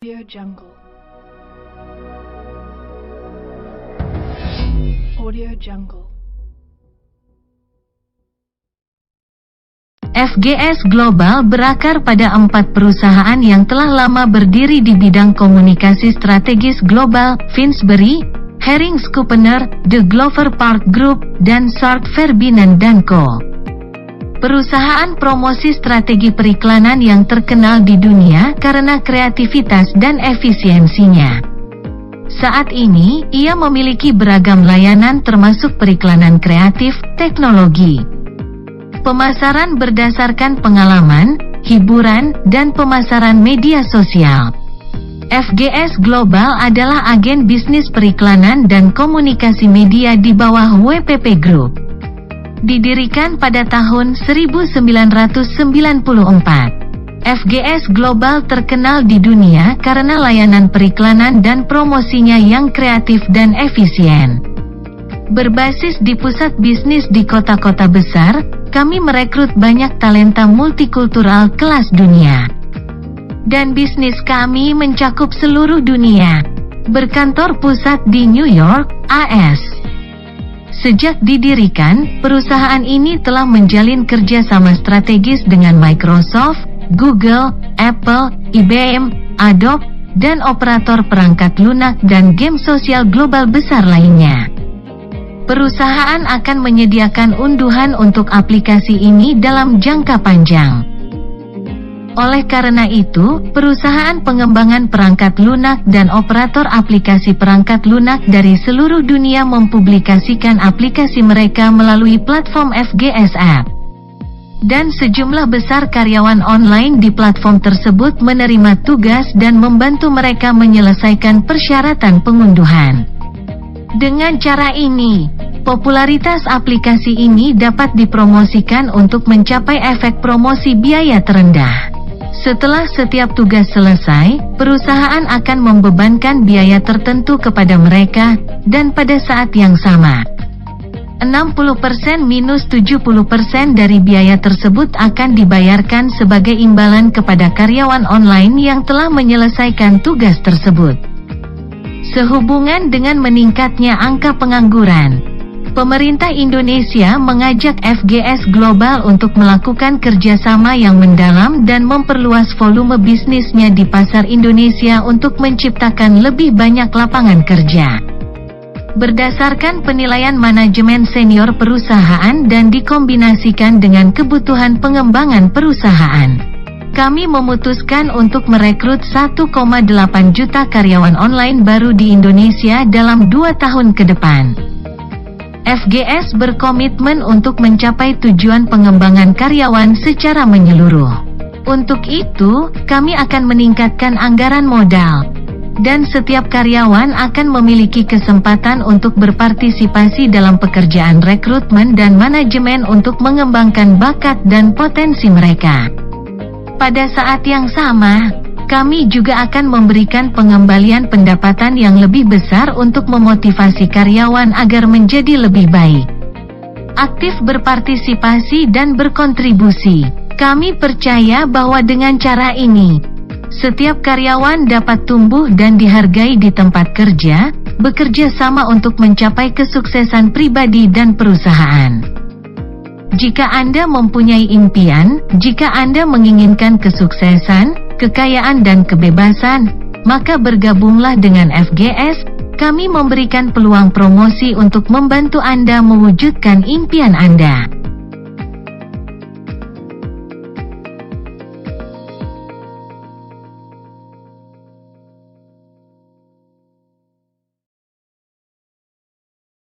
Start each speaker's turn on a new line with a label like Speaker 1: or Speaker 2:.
Speaker 1: Audio Jungle. Audio Jungle.
Speaker 2: FGS Global berakar pada 4 perusahaan yang telah lama berdiri di bidang komunikasi strategis global: Finsbury, Herring Schupener, The Glover Park Group, dan Shark Ferdinand & Co. Perusahaan promosi strategi periklanan yang terkenal di dunia karena kreativitas dan efisiensinya. Saat ini, ia memiliki beragam layanan termasuk periklanan kreatif, teknologi, pemasaran berdasarkan pengalaman, hiburan, dan pemasaran media sosial. FGS Global adalah agen bisnis periklanan dan komunikasi media di bawah WPP Group. Didirikan pada tahun 1994, FGS Global terkenal di dunia karena layanan periklanan dan promosinya yang kreatif dan efisien. Berbasis di pusat bisnis di kota-kota besar, kami merekrut banyak talenta multikultural kelas dunia. Dan bisnis kami mencakup seluruh dunia. Berkantor pusat di New York, AS. Sejak didirikan, perusahaan ini telah menjalin kerjasama strategis dengan Microsoft, Google, Apple, IBM, Adobe, dan operator perangkat lunak dan game sosial global besar lainnya. Perusahaan akan menyediakan unduhan untuk aplikasi ini dalam jangka panjang. Oleh karena itu, perusahaan pengembangan perangkat lunak dan operator aplikasi perangkat lunak dari seluruh dunia mempublikasikan aplikasi mereka melalui platform FGS App. Dan sejumlah besar karyawan online di platform tersebut menerima tugas dan membantu mereka menyelesaikan persyaratan pengunduhan. Dengan cara ini, popularitas aplikasi ini dapat dipromosikan untuk mencapai efek promosi biaya terendah. Setelah setiap tugas selesai, perusahaan akan membebankan biaya tertentu kepada mereka, dan pada saat yang sama, 60% minus 70% dari biaya tersebut akan dibayarkan sebagai imbalan kepada karyawan online yang telah menyelesaikan tugas tersebut. Sehubungan dengan meningkatnya angka pengangguran, pemerintah Indonesia mengajak FGS Global untuk melakukan kerjasama yang mendalam dan memperluas volume bisnisnya di pasar Indonesia untuk menciptakan lebih banyak lapangan kerja. Berdasarkan penilaian manajemen senior perusahaan dan dikombinasikan dengan kebutuhan pengembangan perusahaan, kami memutuskan untuk merekrut 1,8 juta karyawan online baru di Indonesia dalam 2 tahun ke depan. FGS berkomitmen untuk mencapai tujuan pengembangan karyawan secara menyeluruh. Untuk itu, kami akan meningkatkan anggaran modal, dan setiap karyawan akan memiliki kesempatan untuk berpartisipasi dalam pekerjaan rekrutmen dan manajemen untuk mengembangkan bakat dan potensi mereka. Pada saat yang sama, kami juga akan memberikan pengembalian pendapatan yang lebih besar untuk memotivasi karyawan agar menjadi lebih baik, aktif berpartisipasi dan berkontribusi. Kami percaya bahwa dengan cara ini, setiap karyawan dapat tumbuh dan dihargai di tempat kerja, bekerja sama untuk mencapai kesuksesan pribadi dan perusahaan. Jika Anda mempunyai impian, jika Anda menginginkan kesuksesan, kekayaan dan kebebasan, maka bergabunglah dengan FGS. Kami memberikan peluang promosi untuk membantu Anda mewujudkan impian Anda.